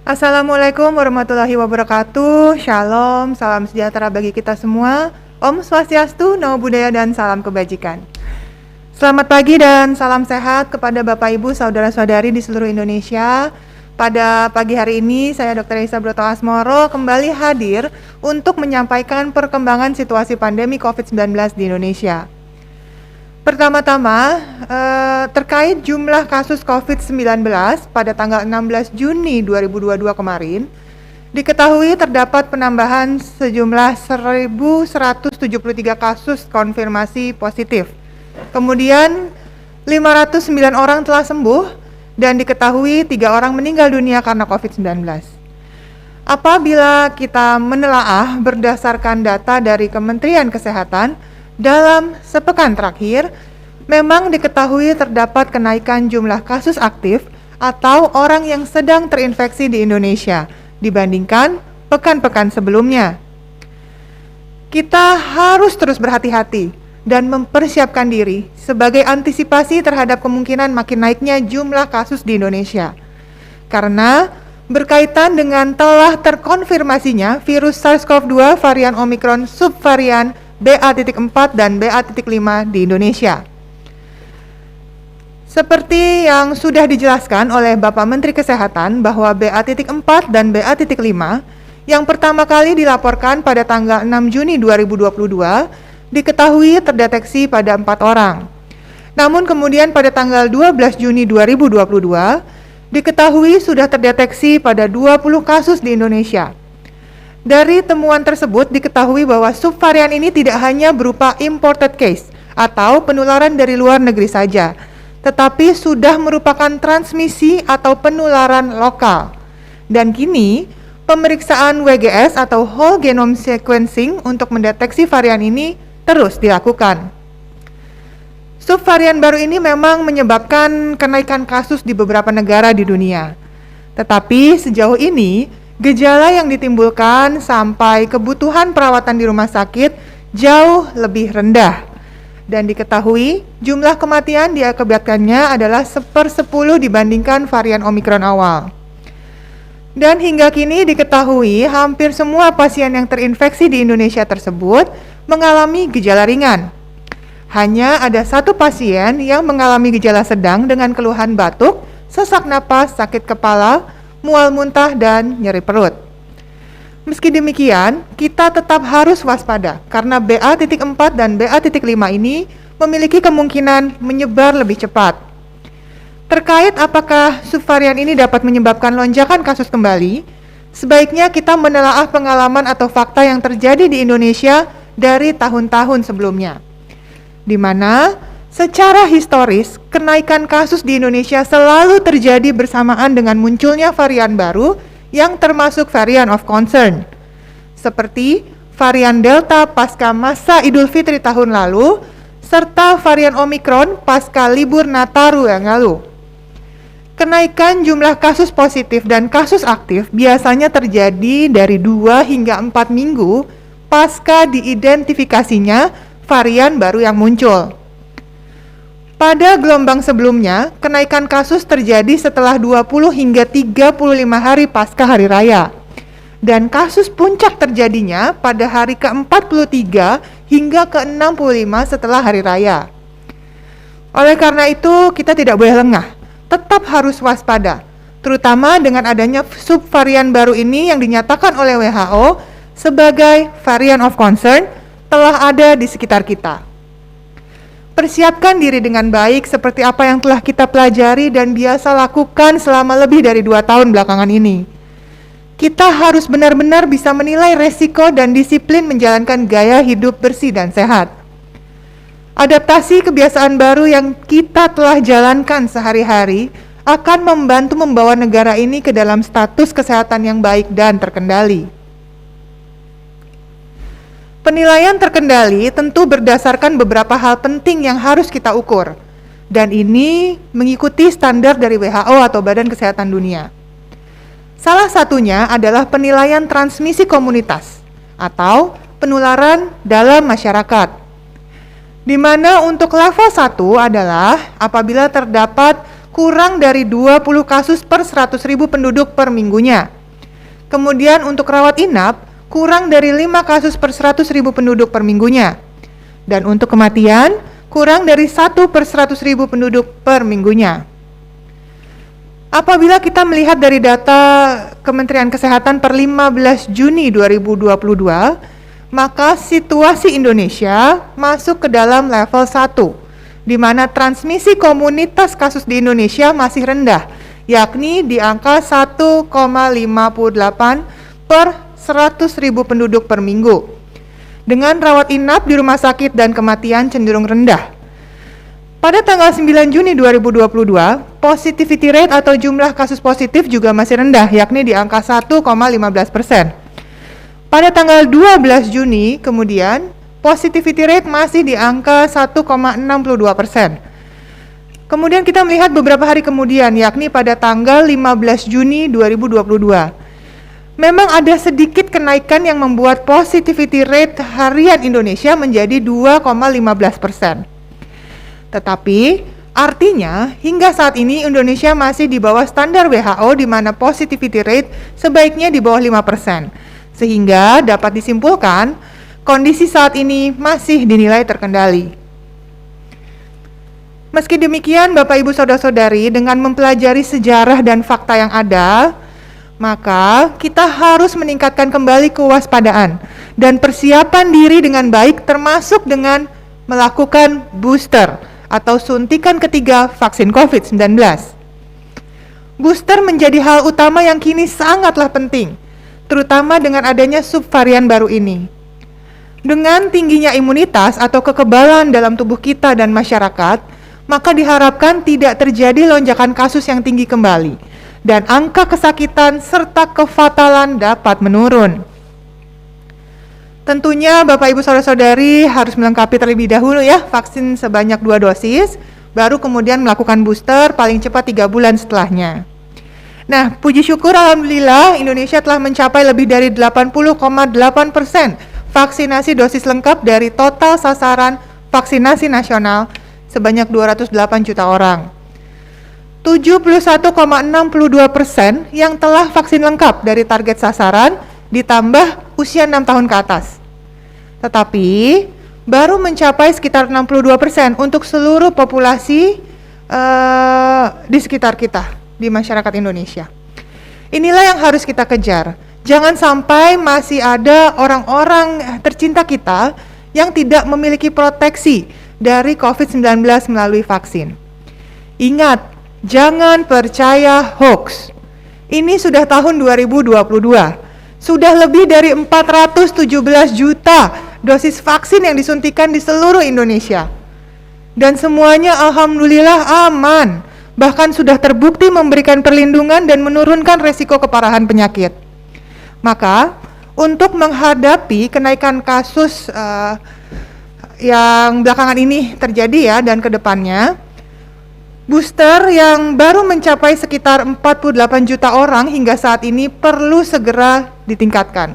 Assalamualaikum warahmatullahi wabarakatuh. Shalom, salam sejahtera bagi kita semua. Om Swastiastu, Namo Buddhaya, dan salam kebajikan. Selamat pagi dan salam sehat kepada Bapak Ibu, Saudara-saudari di seluruh Indonesia. Pada pagi hari ini, saya Dr. Esa Broto Asmoro kembali hadir untuk menyampaikan perkembangan situasi pandemi COVID-19 di Indonesia. Pertama-tama, terkait jumlah kasus COVID-19 pada tanggal 16 Juni 2022 kemarin, diketahui terdapat penambahan sejumlah 1.173 kasus konfirmasi positif. Kemudian 509 orang telah sembuh dan diketahui 3 orang meninggal dunia karena COVID-19. Apabila kita menelaah berdasarkan data dari Kementerian Kesehatan, dalam sepekan terakhir, memang diketahui terdapat kenaikan jumlah kasus aktif atau orang yang sedang terinfeksi di Indonesia dibandingkan pekan-pekan sebelumnya. Kita harus terus berhati-hati dan mempersiapkan diri sebagai antisipasi terhadap kemungkinan makin naiknya jumlah kasus di Indonesia. Karena berkaitan dengan telah terkonfirmasinya virus SARS-CoV-2 varian Omicron subvarian BA.4 dan BA.5 di Indonesia. Seperti yang sudah dijelaskan oleh Bapak Menteri Kesehatan bahwa BA.4 dan BA.5 yang pertama kali dilaporkan pada tanggal 6 Juni 2022 diketahui terdeteksi pada 4 orang. Namun kemudian pada tanggal 12 Juni 2022 diketahui sudah terdeteksi pada 20 kasus di Indonesia. Dari temuan tersebut diketahui bahwa subvarian ini tidak hanya berupa imported case atau penularan dari luar negeri saja, tetapi sudah merupakan transmisi atau penularan lokal. Dan kini, pemeriksaan WGS atau whole genome sequencing untuk mendeteksi varian ini terus dilakukan. Subvarian baru ini memang menyebabkan kenaikan kasus di beberapa negara di dunia. Tetapi sejauh ini, gejala yang ditimbulkan sampai kebutuhan perawatan di rumah sakit jauh lebih rendah. Dan diketahui jumlah kematian diakibatkannya adalah 1/10 dibandingkan varian Omicron awal. Dan hingga kini diketahui hampir semua pasien yang terinfeksi di Indonesia tersebut mengalami gejala ringan. Hanya ada 1 pasien yang mengalami gejala sedang dengan keluhan batuk, sesak napas, sakit kepala, mual muntah, dan nyeri perut. Meski demikian, kita tetap harus waspada karena BA.4 dan BA.5 ini memiliki kemungkinan menyebar lebih cepat. Terkait apakah subvarian ini dapat menyebabkan lonjakan kasus kembali, sebaiknya kita menelaah pengalaman atau fakta yang terjadi di Indonesia dari tahun-tahun sebelumnya, di mana secara historis, kenaikan kasus di Indonesia selalu terjadi bersamaan dengan munculnya varian baru yang termasuk varian of concern, seperti varian Delta pasca masa Idul Fitri tahun lalu, serta varian Omicron pasca libur Nataru yang lalu. Kenaikan jumlah kasus positif dan kasus aktif biasanya terjadi dari 2 hingga 4 minggu pasca diidentifikasinya varian baru yang muncul. Pada gelombang sebelumnya, kenaikan kasus terjadi setelah 20 hingga 35 hari pasca hari raya. Dan kasus puncak terjadinya pada hari ke-43 hingga ke-65 setelah hari raya. Oleh karena itu, kita tidak boleh lengah, tetap harus waspada, terutama dengan adanya subvarian baru ini yang dinyatakan oleh WHO sebagai varian of concern telah ada di sekitar kita. Persiapkan diri dengan baik seperti apa yang telah kita pelajari dan biasa lakukan selama lebih dari 2 tahun belakangan ini. Kita harus benar-benar bisa menilai resiko dan disiplin menjalankan gaya hidup bersih dan sehat. Adaptasi kebiasaan baru yang kita telah jalankan sehari-hari akan membantu membawa negara ini ke dalam status kesehatan yang baik dan terkendali. Penilaian terkendali tentu berdasarkan beberapa hal penting yang harus kita ukur, dan ini mengikuti standar dari WHO atau Badan Kesehatan Dunia. Salah satunya adalah penilaian transmisi komunitas atau penularan dalam masyarakat, di mana untuk level 1 adalah apabila terdapat kurang dari 20 kasus per 100.000 penduduk per minggunya. Kemudian untuk rawat inap, kurang dari 5 kasus per 100.000 penduduk per minggunya. Dan untuk kematian, kurang dari 1 per 100.000 penduduk per minggunya. Apabila kita melihat dari data Kementerian Kesehatan per 15 Juni 2022, maka situasi Indonesia masuk ke dalam level 1, di mana transmisi komunitas kasus di Indonesia masih rendah, yakni di angka 1,58 per 100.000 penduduk per minggu. Dengan rawat inap di rumah sakit dan kematian cenderung rendah. Pada tanggal 9 Juni 2022, positivity rate atau jumlah kasus positif juga masih rendah, yakni di angka 1,15%. Pada tanggal 12 Juni, kemudian, positivity rate masih di angka 1,62%. Kemudian kita melihat beberapa hari kemudian, yakni pada tanggal 15 Juni 2022. Memang ada sedikit kenaikan yang membuat positivity rate harian Indonesia menjadi 2,15%. Tetapi, artinya hingga saat ini Indonesia masih di bawah standar WHO di mana positivity rate sebaiknya di bawah 5%. Sehingga dapat disimpulkan, kondisi saat ini masih dinilai terkendali. Meski demikian, Bapak Ibu Saudara-saudari, dengan mempelajari sejarah dan fakta yang ada, maka kita harus meningkatkan kembali kewaspadaan dan persiapan diri dengan baik, termasuk dengan melakukan booster atau suntikan ketiga vaksin COVID-19. Booster menjadi hal utama yang kini sangatlah penting, terutama dengan adanya subvarian baru ini. Dengan tingginya imunitas atau kekebalan dalam tubuh kita dan masyarakat, maka diharapkan tidak terjadi lonjakan kasus yang tinggi kembali, dan angka kesakitan serta kefatalan dapat menurun. Tentunya Bapak Ibu Saudara-saudari harus melengkapi terlebih dahulu ya vaksin sebanyak 2 dosis, baru kemudian melakukan booster paling cepat 3 bulan setelahnya. Nah, puji syukur alhamdulillah Indonesia telah mencapai lebih dari 80,8% vaksinasi dosis lengkap dari total sasaran vaksinasi nasional sebanyak 208 juta orang. 71,62% yang telah vaksin lengkap dari target sasaran ditambah usia 6 tahun ke atas. Tetapi baru mencapai sekitar 62% untuk seluruh populasi di sekitar kita, di masyarakat Indonesia. Inilah yang harus kita kejar. Jangan sampai masih ada orang-orang tercinta kita yang tidak memiliki proteksi dari COVID-19 melalui vaksin. Ingat, jangan percaya hoax. Ini sudah tahun 2022. Sudah lebih dari 417 juta dosis vaksin yang disuntikan di seluruh Indonesia. Dan semuanya alhamdulillah aman. Bahkan sudah terbukti memberikan perlindungan dan menurunkan resiko keparahan penyakit. Maka, untuk menghadapi kenaikan kasus yang belakangan ini terjadi ya dan ke depannya, booster yang baru mencapai sekitar 48 juta orang hingga saat ini perlu segera ditingkatkan.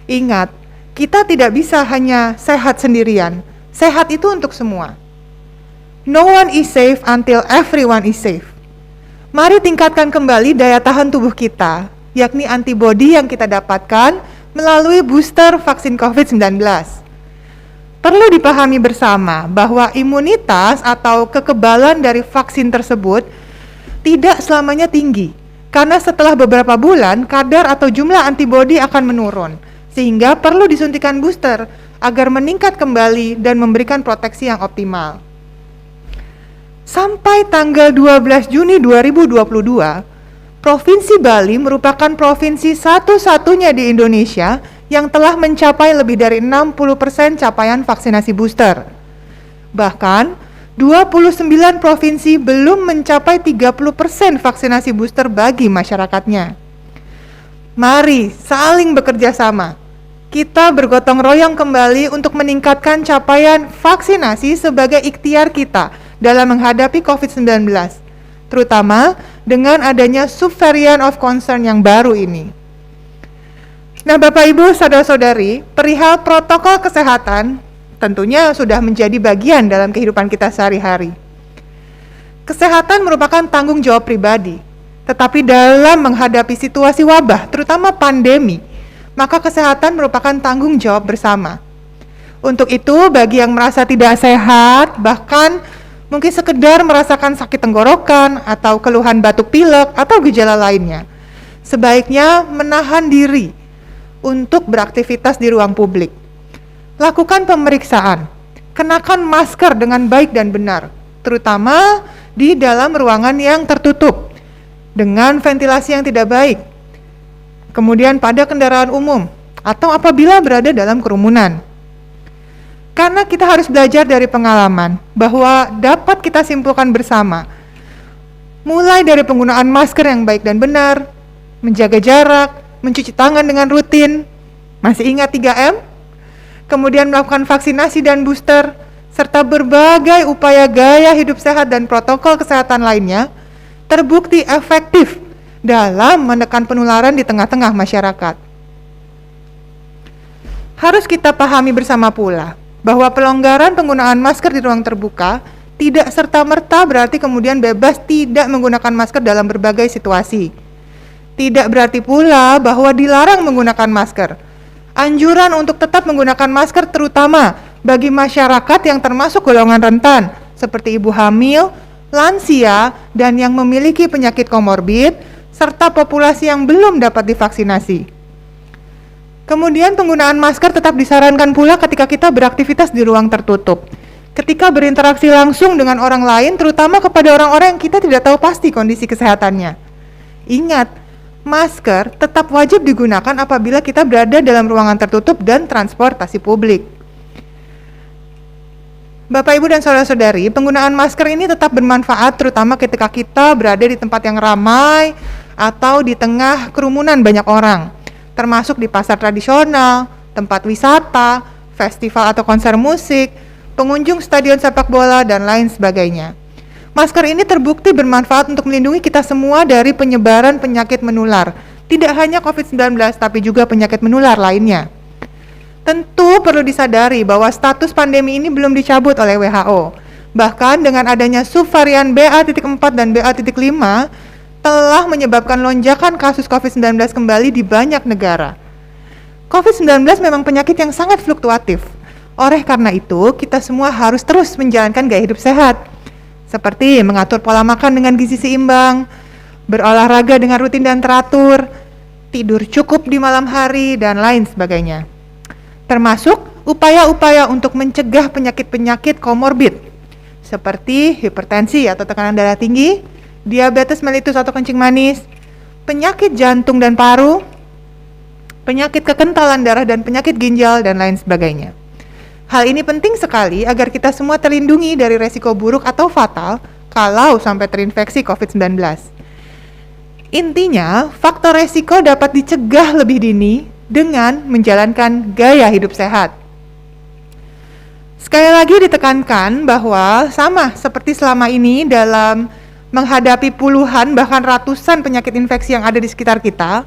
Ingat, kita tidak bisa hanya sehat sendirian. Sehat itu untuk semua. No one is safe until everyone is safe. Mari tingkatkan kembali daya tahan tubuh kita, yakni antibodi yang kita dapatkan melalui booster vaksin COVID-19. Perlu dipahami bersama bahwa imunitas atau kekebalan dari vaksin tersebut tidak selamanya tinggi, karena setelah beberapa bulan kadar atau jumlah antibodi akan menurun, sehingga perlu disuntikan booster agar meningkat kembali dan memberikan proteksi yang optimal. Sampai tanggal 12 Juni 2022, Provinsi Bali merupakan provinsi satu-satunya di Indonesia yang telah mencapai lebih dari 60% capaian vaksinasi booster. Bahkan, 29 provinsi belum mencapai 30% vaksinasi booster bagi masyarakatnya. Mari saling bekerja sama. Kita bergotong royong kembali untuk meningkatkan capaian vaksinasi sebagai ikhtiar kita dalam menghadapi COVID-19, terutama dengan adanya subvarian of concern yang baru ini. Nah, Bapak Ibu Saudara-saudari, perihal protokol kesehatan tentunya sudah menjadi bagian dalam kehidupan kita sehari-hari. Kesehatan merupakan tanggung jawab pribadi, Tetapi dalam menghadapi situasi wabah, terutama pandemi, maka kesehatan merupakan tanggung jawab bersama. Untuk itu, bagi yang merasa tidak sehat, bahkan mungkin sekedar merasakan sakit tenggorokan atau keluhan batuk pilek atau gejala lainnya, sebaiknya menahan diri untuk beraktivitas di ruang publik. Lakukan pemeriksaan, kenakan masker dengan baik dan benar, terutama di dalam ruangan yang tertutup dengan ventilasi yang tidak baik. Kemudian pada kendaraan umum atau apabila berada dalam kerumunan. Karena kita harus belajar dari pengalaman bahwa dapat kita simpulkan bersama, mulai dari penggunaan masker yang baik dan benar, menjaga jarak, mencuci tangan dengan rutin, masih ingat 3M? Kemudian melakukan vaksinasi dan booster, serta berbagai upaya gaya hidup sehat dan protokol kesehatan lainnya, terbukti efektif dalam menekan penularan di tengah-tengah masyarakat. Harus kita pahami bersama pula bahwa pelonggaran penggunaan masker di ruang terbuka tidak serta-merta berarti kemudian bebas tidak menggunakan masker dalam berbagai situasi. Tidak berarti pula bahwa dilarang menggunakan masker. Anjuran untuk tetap menggunakan masker terutama bagi masyarakat yang termasuk golongan rentan seperti ibu hamil, lansia, dan yang memiliki penyakit komorbid, serta populasi yang belum dapat divaksinasi. Kemudian penggunaan masker tetap disarankan pula ketika kita beraktivitas di ruang tertutup. Ketika berinteraksi langsung dengan orang lain, terutama kepada orang-orang yang kita tidak tahu pasti kondisi kesehatannya. Ingat, masker tetap wajib digunakan apabila kita berada dalam ruangan tertutup dan transportasi publik. Bapak, Ibu, dan saudara-saudari, penggunaan masker ini tetap bermanfaat terutama ketika kita berada di tempat yang ramai atau di tengah kerumunan banyak orang, termasuk di pasar tradisional, tempat wisata, festival atau konser musik, pengunjung stadion sepak bola, dan lain sebagainya. Masker ini terbukti bermanfaat untuk melindungi kita semua dari penyebaran penyakit menular, tidak hanya COVID-19 tapi juga penyakit menular lainnya. Tentu perlu disadari bahwa status pandemi ini belum dicabut oleh WHO. Bahkan dengan adanya subvarian BA.4 dan BA.5 telah menyebabkan lonjakan kasus COVID-19 kembali di banyak negara. COVID-19 memang penyakit yang sangat fluktuatif. Oleh karena itu, kita semua harus terus menjalankan gaya hidup sehat, seperti mengatur pola makan dengan gizi seimbang, berolahraga dengan rutin dan teratur, tidur cukup di malam hari, dan lain sebagainya. Termasuk upaya-upaya untuk mencegah penyakit-penyakit komorbid, seperti hipertensi atau tekanan darah tinggi, diabetes mellitus atau kencing manis, penyakit jantung dan paru, penyakit kekentalan darah dan penyakit ginjal, dan lain sebagainya. Hal ini penting sekali agar kita semua terlindungi dari resiko buruk atau fatal kalau sampai terinfeksi COVID-19. Intinya, faktor resiko dapat dicegah lebih dini dengan menjalankan gaya hidup sehat. Sekali lagi ditekankan bahwa sama seperti selama ini dalam menghadapi puluhan bahkan ratusan penyakit infeksi yang ada di sekitar kita,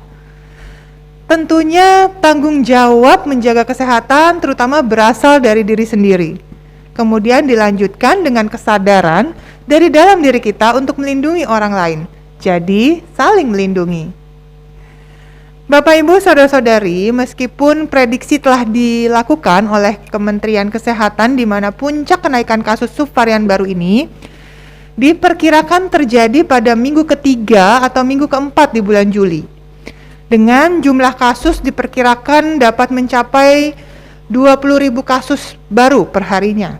tentunya tanggung jawab menjaga kesehatan terutama berasal dari diri sendiri. Kemudian dilanjutkan dengan kesadaran dari dalam diri kita untuk melindungi orang lain. Jadi, saling melindungi. Bapak, Ibu, saudara-saudari, meskipun prediksi telah dilakukan oleh Kementerian Kesehatan di mana puncak kenaikan kasus subvarian baru ini diperkirakan terjadi pada minggu ketiga atau minggu keempat di bulan Juli. Dengan jumlah kasus diperkirakan dapat mencapai 20.000 kasus baru per harinya.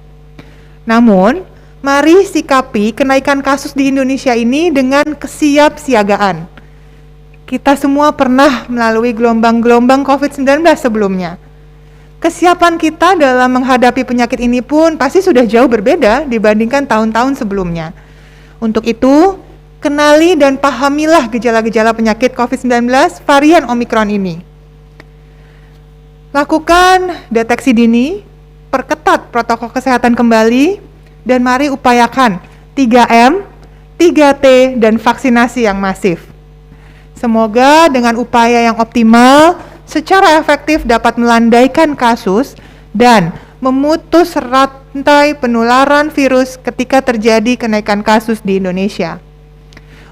Namun, mari sikapi kenaikan kasus di Indonesia ini dengan kesiapsiagaan. Kita semua pernah melalui gelombang-gelombang COVID-19 sebelumnya. Kesiapan kita dalam menghadapi penyakit ini pun pasti sudah jauh berbeda dibandingkan tahun-tahun sebelumnya. Untuk itu, kenali dan pahamilah gejala-gejala penyakit COVID-19 varian Omikron ini. Lakukan deteksi dini, perketat protokol kesehatan kembali, dan mari upayakan 3M, 3T, dan vaksinasi yang masif. Semoga dengan upaya yang optimal, secara efektif dapat melandaikan kasus dan memutus rantai penularan virus ketika terjadi kenaikan kasus di Indonesia.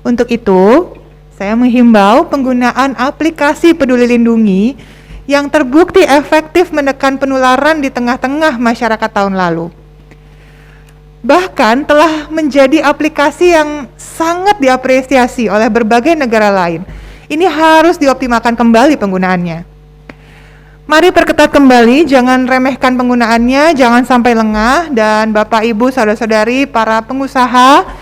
Untuk itu, Saya menghimbau penggunaan aplikasi Peduli Lindungi yang terbukti efektif menekan penularan di tengah-tengah masyarakat tahun lalu. Bahkan telah menjadi aplikasi yang sangat diapresiasi oleh berbagai negara lain. Ini harus dioptimalkan kembali penggunaannya. Mari perketat kembali, jangan remehkan penggunaannya, jangan sampai lengah. Dan Bapak, Ibu, Saudara-saudari, para pengusaha,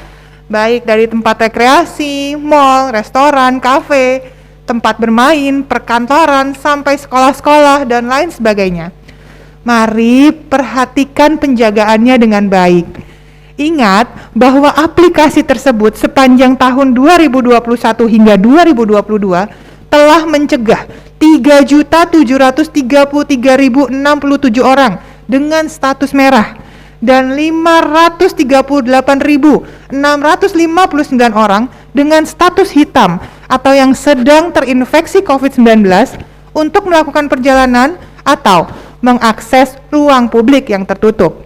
baik dari tempat rekreasi, mall, restoran, kafe, tempat bermain, perkantoran, sampai sekolah-sekolah, dan lain sebagainya. Mari perhatikan penjagaannya dengan baik. Ingat bahwa aplikasi tersebut sepanjang tahun 2021 hingga 2022 telah mencegah 3.733.067 orang dengan status merah dan 538.659 orang dengan status hitam atau yang sedang terinfeksi COVID-19 untuk melakukan perjalanan atau mengakses ruang publik yang tertutup.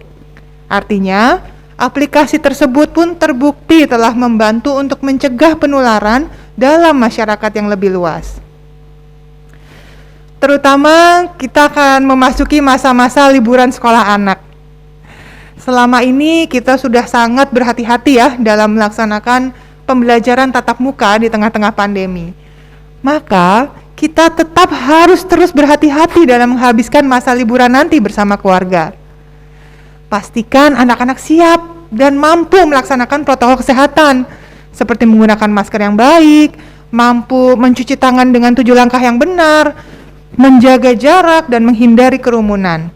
Artinya, aplikasi tersebut pun terbukti telah membantu untuk mencegah penularan dalam masyarakat yang lebih luas. Terutama kita akan memasuki masa-masa liburan sekolah anak. Selama ini kita sudah sangat berhati-hati ya dalam melaksanakan pembelajaran tatap muka di tengah-tengah pandemi. Maka kita tetap harus terus berhati-hati dalam menghabiskan masa liburan nanti bersama keluarga. Pastikan anak-anak siap dan mampu melaksanakan protokol kesehatan seperti menggunakan masker yang baik, mampu mencuci tangan dengan 7 langkah yang benar, menjaga jarak dan menghindari kerumunan.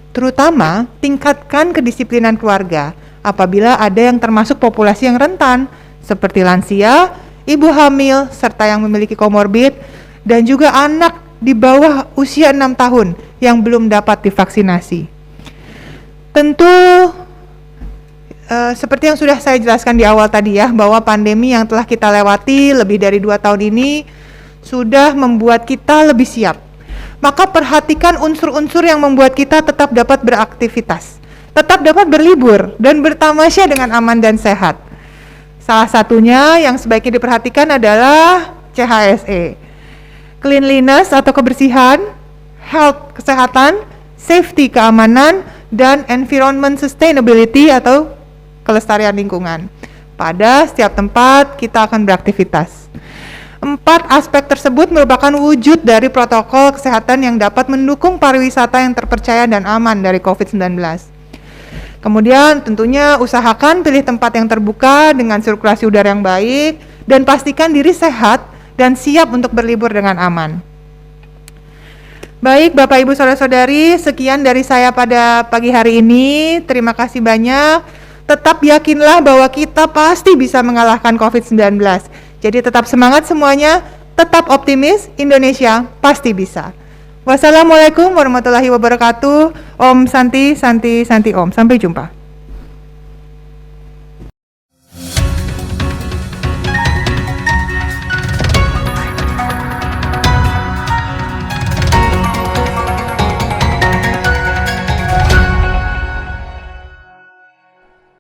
Terutama tingkatkan kedisiplinan keluarga apabila ada yang termasuk populasi yang rentan seperti lansia, ibu hamil, serta yang memiliki komorbid dan juga anak di bawah usia 6 tahun yang belum dapat divaksinasi. Tentu seperti yang sudah saya jelaskan di awal tadi ya, bahwa pandemi yang telah kita lewati lebih dari 2 tahun ini sudah membuat kita lebih siap. Maka perhatikan unsur-unsur yang membuat kita tetap dapat beraktivitas, tetap dapat berlibur dan bertamasya dengan aman dan sehat. Salah satunya yang sebaiknya diperhatikan adalah CHSE, cleanliness atau kebersihan, health kesehatan, safety keamanan, dan environment sustainability atau kelestarian lingkungan. Pada setiap tempat kita akan beraktivitas. 4 aspek tersebut merupakan wujud dari protokol kesehatan yang dapat mendukung pariwisata yang terpercaya dan aman dari COVID-19. Kemudian tentunya usahakan pilih tempat yang terbuka dengan sirkulasi udara yang baik dan pastikan diri sehat dan siap untuk berlibur dengan aman. Baik Bapak Ibu Saudara-saudari, sekian dari saya pada pagi hari ini. Terima kasih banyak. Tetap yakinlah bahwa kita pasti bisa mengalahkan COVID-19. Jadi tetap semangat semuanya, tetap optimis, Indonesia pasti bisa. Wassalamualaikum warahmatullahi wabarakatuh. Om Santi, Santi, Santi Om. Sampai jumpa.